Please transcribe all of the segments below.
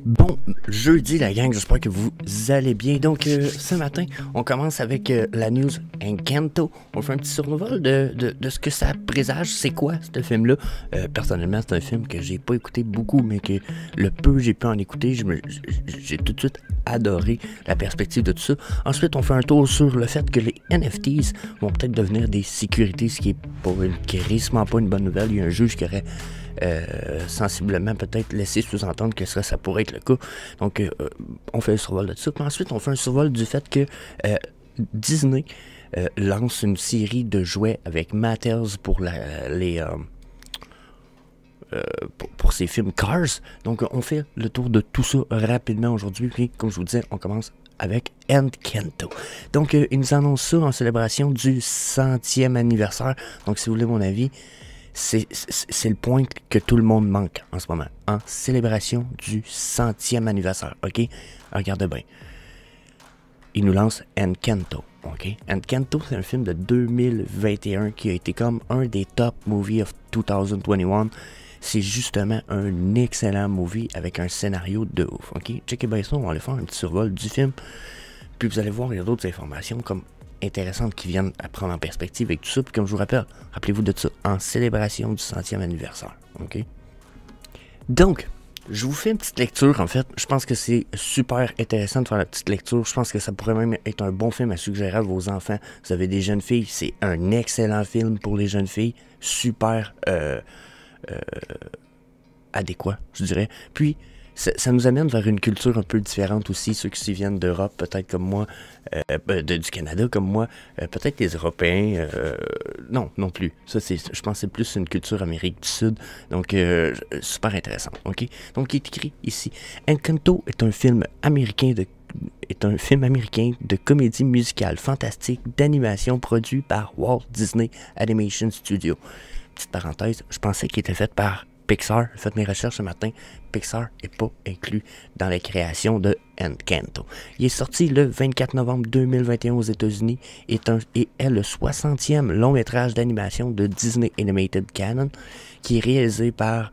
Bon jeudi la gang, j'espère que vous allez bien. Donc ce matin, on commence avec la news Encanto. On fait un petit survol de ce que ça présage, c'est quoi ce film-là. Personnellement, c'est un film que j'ai pas écouté beaucoup, mais que le peu j'ai pu en écouter, j'ai tout de suite adoré la perspective de tout ça. Ensuite, on fait un tour sur le fait que les NFTs vont peut-être devenir des sécurités, ce qui est quasiment pas une bonne nouvelle. Il y a un juge qui aurait sensiblement peut-être laisser sous-entendre que ça pourrait être le cas. Donc, on fait un survol de ça. Puis ensuite, on fait un survol du fait que Disney lance une série de jouets avec Mattel pour pour ses films Cars. Donc, on fait le tour de tout ça rapidement aujourd'hui. Puis, comme je vous disais, on commence avec Encanto. Donc, ils nous annoncent ça en célébration du 100e anniversaire. Donc, si vous voulez mon avis, c'est le point que tout le monde manque en ce moment. En célébration du 100e anniversaire. OK? Regardez bien. Il nous lance Encanto. OK? Encanto, c'est un film de 2021 qui a été comme un des top movies of 2021. C'est justement un excellent movie avec un scénario de ouf. OK? Checkez bien ça, on va aller faire un petit survol du film. Puis vous allez voir, il y a d'autres informations comme intéressantes qui viennent à prendre en perspective avec tout ça. Puis comme je vous rappelle, rappelez-vous de ça, en célébration du 100e anniversaire. OK? Donc, je vous fais une petite lecture, en fait. Je pense que c'est super intéressant de faire la petite lecture. Je pense que ça pourrait même être un bon film à suggérer à vos enfants. Vous avez des jeunes filles, c'est un excellent film pour les jeunes filles. Super adéquat, je dirais. Puis, ça nous amène vers une culture un peu différente aussi, ceux qui viennent d'Europe, peut-être comme moi, du Canada comme moi, peut-être les Européens, non plus. Ça, je pense que c'est plus une culture Amérique du Sud, donc super intéressant, ok? Donc, il est écrit ici, Encanto est un film américain de comédie musicale fantastique d'animation produit par Walt Disney Animation Studio. Petite parenthèse, je pensais qu'il était fait par Pixar. J'ai fait mes recherches ce matin. Pixar n'est pas inclus dans la création de Encanto. Il est sorti le 24 novembre 2021 aux États-Unis et est le 60e long métrage d'animation de Disney Animated Canon qui est réalisé par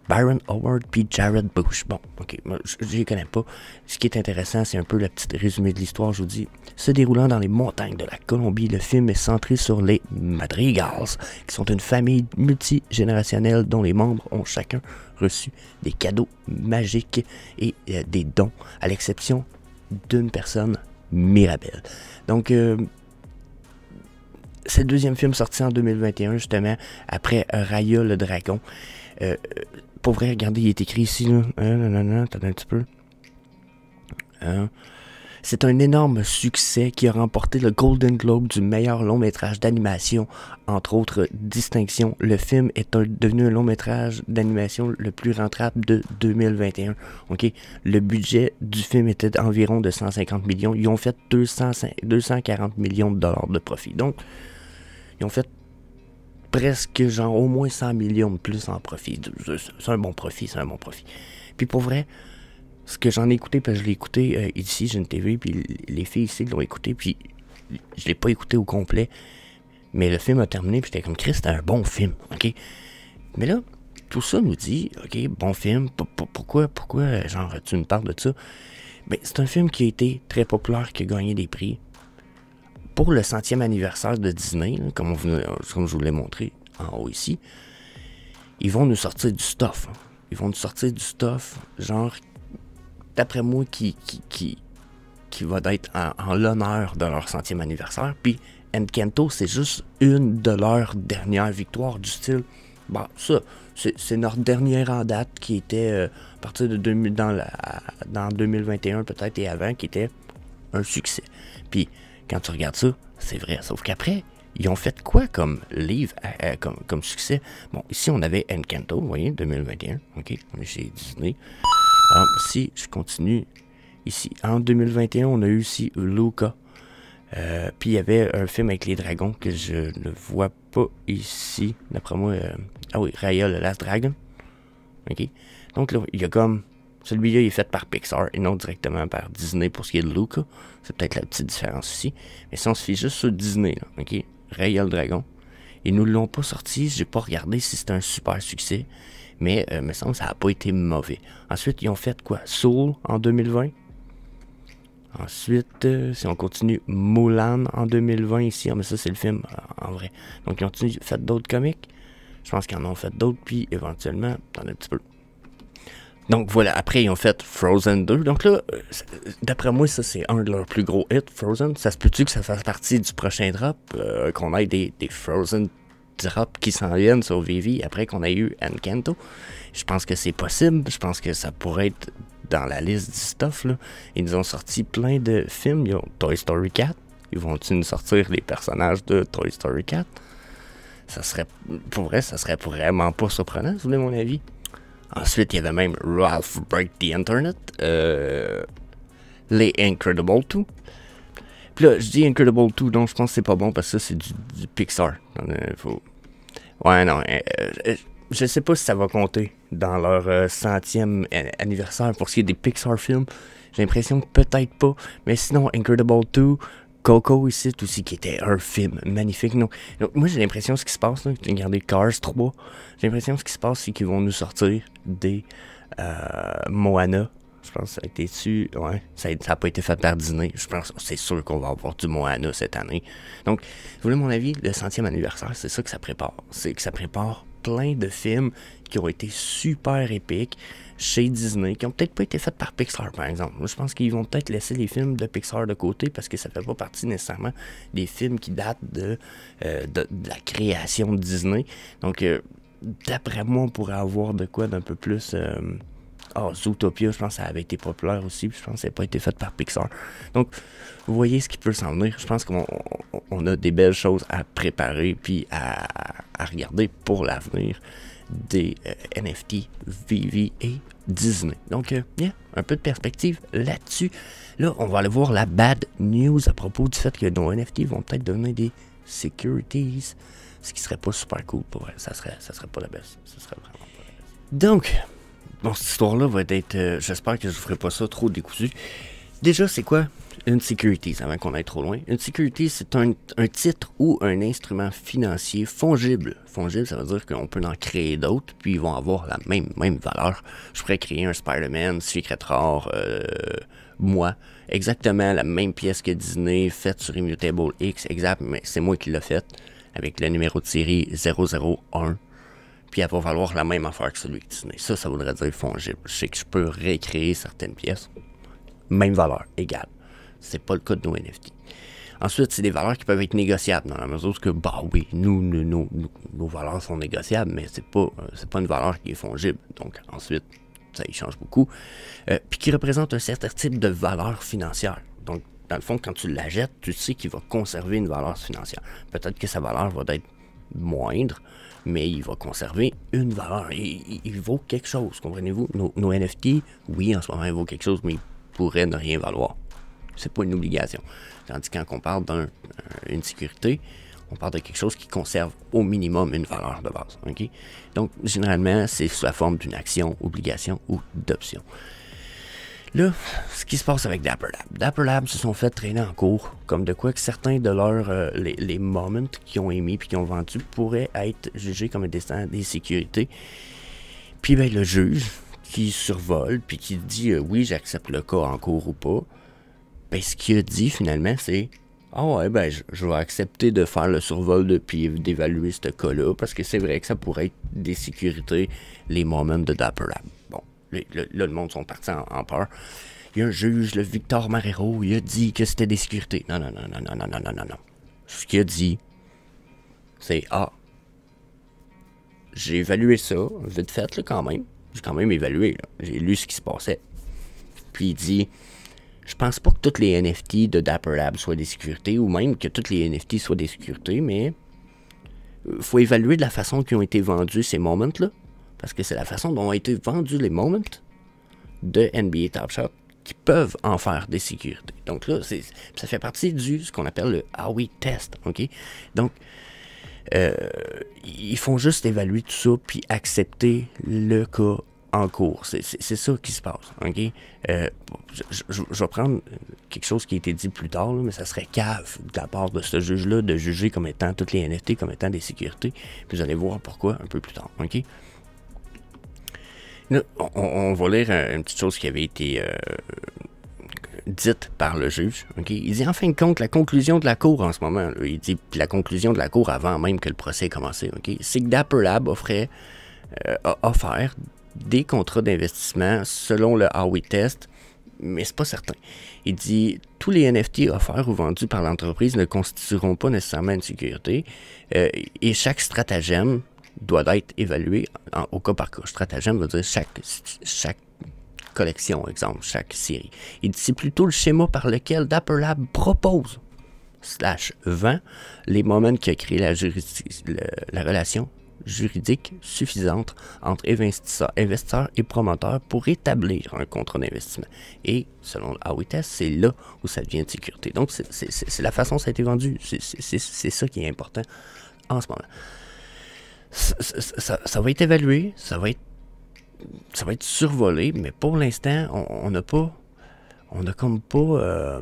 Byron Howard puis Jared Bush. Bon, ok, moi, je les connais pas. Ce qui est intéressant, c'est un peu le petit résumé de l'histoire, je vous dis. Se déroulant dans les montagnes de la Colombie, le film est centré sur les Madrigals, qui sont une famille multigénérationnelle dont les membres ont chacun reçu des cadeaux magiques et des dons, à l'exception d'une personne, Mirabelle. Donc, c'est le deuxième film sorti en 2021, justement, après Raya le dragon. Pour vrai, regardez, il est écrit ici, là. Attendez un petit peu. C'est un énorme succès qui a remporté le Golden Globe du meilleur long métrage d'animation, entre autres distinctions. Le film est devenu un long métrage d'animation le plus rentable de 2021. Okay? Le budget du film était d'environ de 150 millions. Ils ont fait 240 millions de dollars de profit. Donc, ils ont fait presque genre au moins 100 millions de plus en profit. C'est un bon profit, c'est un bon profit. Puis pour vrai, ce que j'en ai écouté, parce que je l'ai écouté ici, j'ai une TV, puis les filles ici l'ont écouté, puis je l'ai pas écouté au complet, mais le film a terminé, puis j'étais comme, Chris, c'était un bon film, ok? Mais là, tout ça nous dit, ok, bon film, pourquoi, genre, tu me parles de ça? Ben, c'est un film qui a été très populaire, qui a gagné des prix. Pour le 100e anniversaire de Disney, là, comme je vous l'ai montré en haut ici, ils vont nous sortir du stuff. Hein. Ils vont nous sortir du stuff, genre, d'après moi, qui va être en l'honneur de leur 100e anniversaire. Puis Encanto, c'est juste une de leurs dernières victoires du style. Bon, ça, c'est notre dernière en date qui était à partir de dans 2021 peut-être et avant, qui était un succès. Puis quand tu regardes ça, c'est vrai. Sauf qu'après, ils ont fait quoi comme livre, comme succès? Bon, ici, on avait Encanto, vous voyez, 2021. OK, on est chez Disney. Alors, si je continue, ici, en 2021, on a eu aussi Luca. Puis il y avait un film avec les dragons que je ne vois pas ici. D'après moi, ah oui, Raya le Last Dragon. OK, donc là, il y a comme... Celui-là, il est fait par Pixar et non directement par Disney pour ce qui est de Luca. C'est peut-être la petite différence ici. Mais si on se fie juste sur Disney, là, OK? Raya le dragon. Ils nous l'ont pas sorti. J'ai pas regardé si c'était un super succès. mais me semble que ça n'a pas été mauvais. Ensuite, ils ont fait quoi? Soul en 2020. Ensuite, si on continue, Mulan en 2020 ici. Ah, mais ça, c'est le film, en vrai. Donc, ils ont fait d'autres comics. Je pense qu'ils en ont fait d'autres, puis éventuellement, t'en as un petit peu. Donc, voilà. Après, ils ont fait Frozen 2. Donc là, d'après moi, ça, c'est un de leurs plus gros hits, Frozen. Ça se peut-tu que ça fasse partie du prochain drop? Qu'on ait des Frozen drops qui s'en viennent sur Vivi après qu'on ait eu Encanto? Je pense que c'est possible. Je pense que ça pourrait être dans la liste du stuff, là. Ils nous ont sorti plein de films. Ils ont Toy Story 4. Ils vont-ils nous sortir les personnages de Toy Story 4? Ça serait, pour vrai, ça serait vraiment pas surprenant, si vous voulez mon avis. Ensuite, il y avait même Ralph Break the Internet. Les Incredible 2. Puis là, je dis Incredible 2, donc je pense que c'est pas bon parce que ça, c'est du Pixar. Ouais, non. Je sais pas si ça va compter dans leur 100e anniversaire pour ce qui est des Pixar films. J'ai l'impression que peut-être pas. Mais sinon, Incredible 2, Coco ici, aussi, qui était un film magnifique. Donc moi, j'ai l'impression ce qui se passe, là, regardez Cars 3, j'ai l'impression ce qui se passe, c'est qu'ils vont nous sortir des Moana. Je pense que ça a été dessus. Ouais, ça n'a pas été fait par Disney. Je pense que c'est sûr qu'on va avoir du Moana cette année. Donc, vous voulez mon avis, le 100e anniversaire, c'est ça que ça prépare. C'est que ça prépare plein de films qui ont été super épiques chez Disney, qui ont peut-être pas été faits par Pixar, par exemple. Moi, je pense qu'ils vont peut-être laisser les films de Pixar de côté parce que ça fait pas partie nécessairement des films qui datent de la création de Disney. Donc, d'après moi, on pourrait avoir de quoi d'un peu plus... Zootopia, je pense que ça avait été populaire aussi, puis je pense que ça n'a pas été fait par Pixar. Donc, vous voyez ce qui peut s'en venir. Je pense qu'on a des belles choses à préparer, puis à regarder pour l'avenir des NFT, Vivi et Disney. Donc, un peu de perspective là-dessus. Là, on va aller voir la bad news à propos du fait que nos NFT vont peut-être devenir des securities, ce qui serait pas super cool pour vrai. Ça serait pas la best. Ça serait vraiment pas la best. Donc, bon, cette histoire-là va être... j'espère que je ne vous ferai pas ça trop décousu. Déjà, c'est quoi une security, avant qu'on aille trop loin? Une security, c'est un titre ou un instrument financier fongible. Fongible, ça veut dire qu'on peut en créer d'autres, puis ils vont avoir la même valeur. Je pourrais créer un Spider-Man, Secret Rare, moi, exactement la même pièce que Disney, faite sur Immutable X, exact, mais c'est moi qui l'ai faite, avec le numéro de série 001. Puis elle va valoir la même affaire que celui de Disney. Ça voudrait dire fongible. Je sais que je peux récréer certaines pièces. Même valeur, égale. C'est pas le cas de nos NFT. Ensuite, c'est des valeurs qui peuvent être négociables, dans la mesure que, bah oui, nos valeurs sont négociables, mais c'est pas une valeur qui est fongible. Donc, ensuite, ça y change beaucoup. Puis qui représente un certain type de valeur financière. Donc, dans le fond, quand tu la jettes, tu sais qu'il va conserver une valeur financière. Peut-être que sa valeur va être moindre, mais il va conserver une valeur. Il vaut quelque chose, comprenez-vous? Nos NFT, oui, en ce moment, ils vaut quelque chose, mais ils pourraient ne rien valoir. C'est pas une obligation. Tandis que quand on parle d'une sécurité, on parle de quelque chose qui conserve au minimum une valeur de base. Okay? Donc, généralement, c'est sous la forme d'une action, obligation ou d'option. Là, ce qui se passe avec Dapper Lab. Dapper Lab se sont fait traîner en cours, comme de quoi que certains de leurs les moments qu'ils ont émis puis qu'ils ont vendus pourraient être jugés comme des sécurités. Puis ben, le juge qui survole puis qui dit oui, j'accepte le cas en cours ou pas, ben ce qu'il a dit finalement c'est ouais, ben je vais accepter de faire le survol puis d'évaluer ce cas-là parce que c'est vrai que ça pourrait être des sécurités, les moments de Dapper Lab. Bon. Là, le monde sont partis en peur. Il y a un juge, le Victor Marrero, il a dit que c'était des sécurités. Non. Ce qu'il a dit, c'est j'ai évalué ça, vite fait, là, quand même. J'ai quand même évalué, là. J'ai lu ce qui se passait. Puis il dit, je pense pas que toutes les NFT de Dapper Lab soient des sécurités, ou même que toutes les NFT soient des sécurités, mais faut évaluer de la façon qu'ils ont été vendus ces moments-là. Parce que c'est la façon dont ont été vendus les moments de NBA Top Shot qui peuvent en faire des sécurités. Donc là, ça fait partie ce qu'on appelle le Howey Test. Okay? Donc, ils font juste évaluer tout ça puis accepter le cas en cours. C'est ça qui se passe. Okay? Je vais prendre quelque chose qui a été dit plus tard, là, mais ça serait cave de la part de ce juge-là de juger comme étant toutes les NFT comme étant des sécurités. Puis vous allez voir pourquoi un peu plus tard. Okay? Là, on va lire une petite chose qui avait été dite par le juge. Okay? Il dit en fin de compte, la conclusion de la cour en ce moment, là, il dit la conclusion de la cour avant même que le procès ait commencé, okay? C'est que Dapper Lab a offert des contrats d'investissement selon le Howey Test, mais c'est pas certain. Il dit tous les NFT offerts ou vendus par l'entreprise ne constitueront pas nécessairement une sécurité et chaque stratagème doit être évalué au cas par cas. Stratagème veut dire chaque collection, exemple, chaque série. Il dit c'est plutôt le schéma par lequel Dapper Lab propose / vend les moments qui a créé la relation juridique suffisante entre investisseurs et promoteurs pour établir un contrat d'investissement. Et selon le Howey Test, c'est là où ça devient de sécurité. Donc, c'est la façon dont ça a été vendu. C'est ça qui est important en ce moment. Ça va être évalué, ça va être survolé, mais pour l'instant, on n'a comme pas...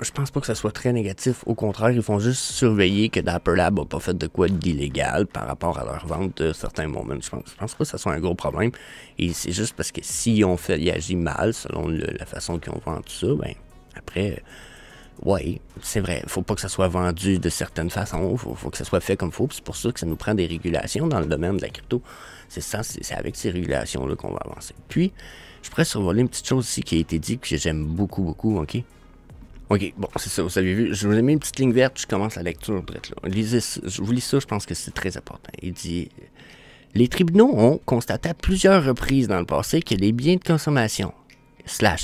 je pense pas que ça soit très négatif. Au contraire, ils font juste surveiller que Dapper Lab n'a pas fait de quoi d'illégal par rapport à leur vente de certains moments. Je pense pas que ça soit un gros problème. Et c'est juste parce que s'ils ont agi mal, selon la façon qu'ils ont vendu ça, ben après... Oui, c'est vrai. Faut pas que ça soit vendu de certaines façons. Faut que ça soit fait comme il faut. C'est pour ça que ça nous prend des régulations dans le domaine de la crypto. C'est avec ces régulations-là qu'on va avancer. Puis, je pourrais survoler une petite chose ici qui a été dit que j'aime beaucoup, beaucoup, OK? OK, bon, c'est ça, vous avez vu. Je vous ai mis une petite ligne verte, je commence la lecture direct là. Je vous lis ça, je pense que c'est très important. Il dit... Les tribunaux ont constaté à plusieurs reprises dans le passé que les biens de consommation...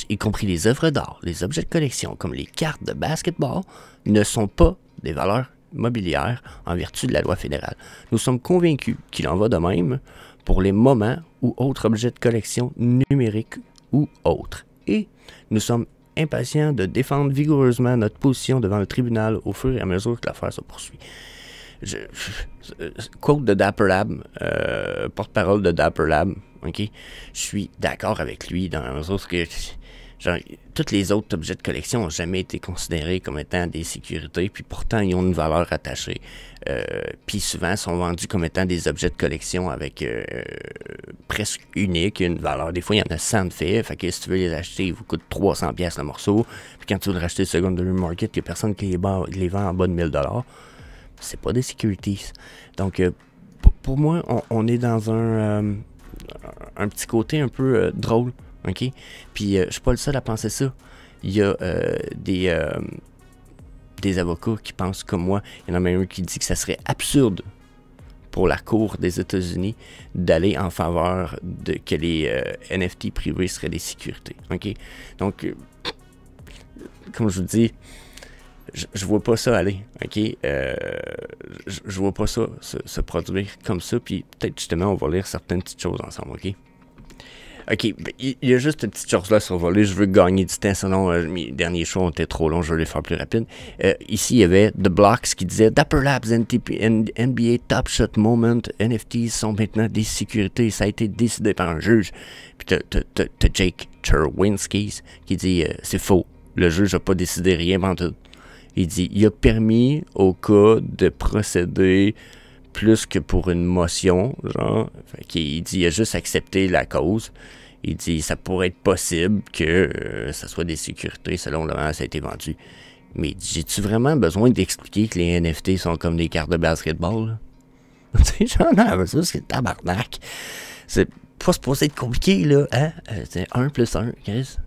y compris les œuvres d'art, les objets de collection, comme les cartes de basketball, ne sont pas des valeurs mobilières en vertu de la loi fédérale. Nous sommes convaincus qu'il en va de même pour les moments ou autres objets de collection numériques ou autres. Et nous sommes impatients de défendre vigoureusement notre position devant le tribunal au fur et à mesure que l'affaire se poursuit. Quote de Dapper Lab, porte-parole de Dapper Lab, ok? Je suis d'accord avec lui dans le sens que genre, tous les autres objets de collection n'ont jamais été considérés comme étant des sécurités, puis pourtant ils ont une valeur attachée. Puis souvent sont vendus comme étant des objets de collection avec presque unique, une valeur. Des fois, il y en a 100 de fait que si tu veux les acheter, ils vous coûtent 300$ le morceau. Puis quand tu veux le racheter secondary market, il n'y a personne qui les vend en bas de 1000$. C'est pas des securities. Donc, pour moi, on est dans un petit côté un peu drôle, ok? Puis, je suis pas le seul à penser ça. Il y a des avocats qui pensent comme moi. Il y en a même un qui dit que ça serait absurde pour la Cour des États-Unis d'aller en faveur de que les NFT privés seraient des sécurités, ok? Donc, comme je vous dis, je vois pas ça aller, ok? Je vois pas ça se produire comme ça, puis peut-être justement on va lire certaines petites choses ensemble, ok? Ok, ben, il y a juste une petite chose là sur voler, je veux gagner du temps, sinon mes derniers shows étaient trop longs, je vais les faire plus rapide. Ici, il y avait The Blocks qui disait Dapper Labs NBA Top Shot Moment NFTs sont maintenant des sécurités, ça a été décidé par un juge. Puis t'as Jake Cherwinski qui dit c'est faux, le juge n'a pas décidé rien tout. Il dit, il a permis au cas de procéder plus que pour une motion, genre. Il dit, il a juste accepté la cause. Il dit, ça pourrait être possible que ça soit des sécurités selon le moment ça a été vendu. Mais j'ai-tu vraiment besoin d'expliquer que les NFT sont comme des cartes de basketball? Tu sais, genre, non, ça, c'est tabarnak. C'est pas supposé être compliqué, là, hein? C'est 1 plus 1,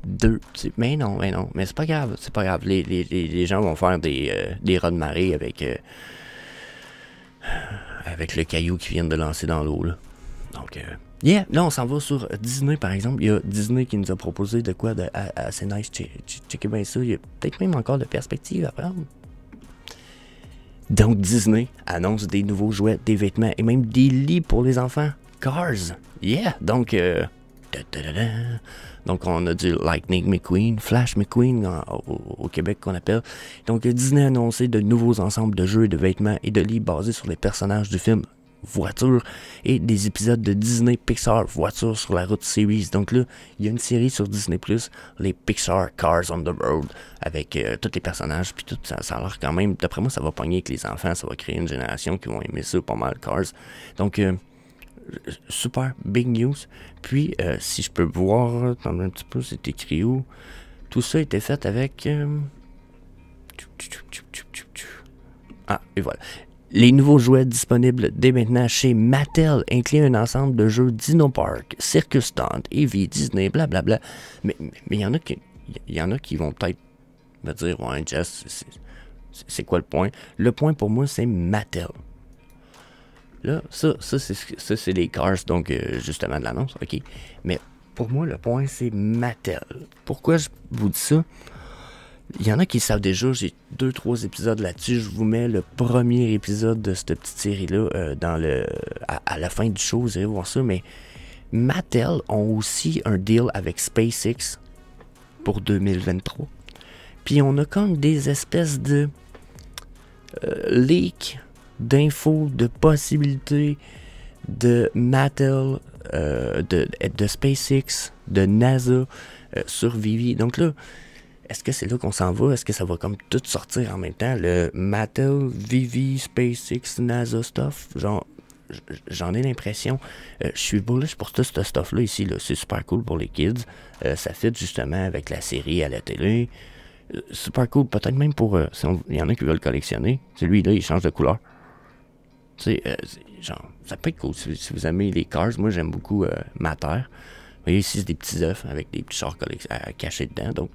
2. Mais non. Mais c'est pas grave, c'est pas grave. Les gens vont faire des raz de marée avec le caillou qu'ils viennent de lancer dans l'eau, là. Donc, yeah, là, on s'en va sur Disney, par exemple. Il y a Disney qui nous a proposé de quoi assez nice. Checkez bien ça. Il y a peut-être même encore de perspectives à prendre. Donc, Disney annonce des nouveaux jouets, des vêtements et même des lits pour les enfants. Cars. Yeah. Donc, donc on a du Lightning McQueen, Flash McQueen au Québec qu'on appelle. Donc, Disney a annoncé de nouveaux ensembles de jeux, de vêtements et de lits basés sur les personnages du film Voiture et des épisodes de Disney Pixar Voiture sur la route series. Donc là, il y a une série sur Disney+, les Pixar Cars on the Road, avec tous les personnages, puis tout ça a l'air quand même, d'après moi, ça va pogner avec les enfants, ça va créer une génération qui vont aimer ça, pas mal Cars. Donc, super big news. Puis, si je peux voir, attends un petit peu, c'est écrit où? Tout ça a été fait avec... Ah, et voilà. Les nouveaux jouets disponibles dès maintenant chez Mattel incluent un ensemble de jeux Dino Park, Circus Stunt, Eevee, Disney, blablabla. Mais il y en a qui vont peut-être me dire, ouais, Jess, c'est quoi le point? Le point pour moi, c'est Mattel. Là, ça c'est les Cars, donc justement de l'annonce, ok. Mais pour moi, le point, c'est Mattel. Pourquoi je vous dis ça? Il y en a qui le savent déjà, j'ai 2-3 épisodes là-dessus. Je vous mets le premier épisode de cette petite série-là à la fin du show, vous allez voir ça. Mais Mattel ont aussi un deal avec SpaceX pour 2023. Puis on a comme des espèces de leaks d'infos, de possibilités de Mattel, de SpaceX, de NASA sur Vivi. Donc là, est-ce que c'est là qu'on s'en va? Est-ce que ça va comme tout sortir en même temps? Le Mattel, Vivi, SpaceX, NASA stuff? Genre, j'en ai l'impression. Je suis bullish pour tout ce stuff-là ici. Là. C'est super cool pour les kids. Ça fit justement avec la série à la télé. Super cool. Peut-être même pour... il y en a qui veulent collectionner. Celui-là, il change de couleur. Tu sais, genre, ça peut être cool si vous aimez les Cars. Moi, j'aime beaucoup Matter. Vous voyez ici, c'est des petits œufs avec des petits chars cachés dedans. Donc,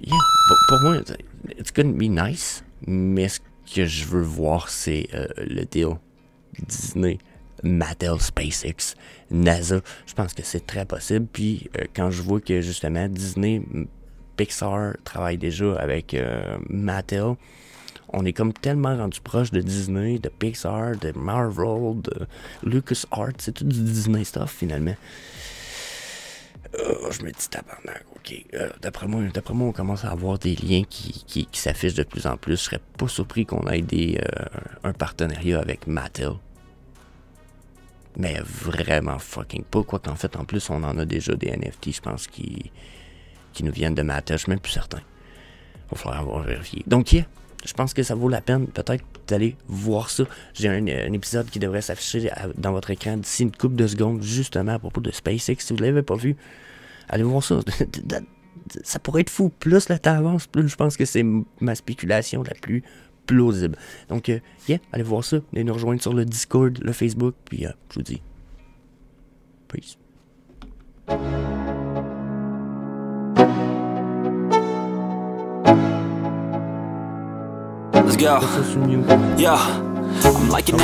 yeah, pour moi, it's gonna be nice, mais ce que je veux voir, c'est le deal Disney, Mattel, SpaceX, NASA. Je pense que c'est très possible. Puis quand je vois que justement Disney, Pixar travaille déjà avec Mattel, on est comme tellement rendu proche de Disney, de Pixar, de Marvel, de LucasArts, c'est tout du Disney stuff finalement. Je me dis tabarnak, ok. D'après moi, on commence à avoir des liens qui s'affichent de plus en plus. Je serais pas surpris qu'on ait un partenariat avec Mattel. Mais vraiment fucking pas. Quoi qu'en fait, en plus, on en a déjà des NFT, je pense, qui nous viennent de Mattel. Je suis même plus certain. Il va falloir avoir vérifié. Donc, yeah, je pense que ça vaut la peine peut-être d'aller voir ça. J'ai un épisode qui devrait s'afficher dans votre écran d'ici une couple de secondes, justement à propos de SpaceX. Si vous ne l'avez pas vu, allez voir ça. Ça pourrait être fou. Plus le temps avance, plus je pense que c'est ma spéculation la plus plausible. Donc, yeah, allez voir ça. Allez nous rejoindre sur le Discord, le Facebook. Puis, je vous dis, peace. Let's go. Yeah, I'm liking that.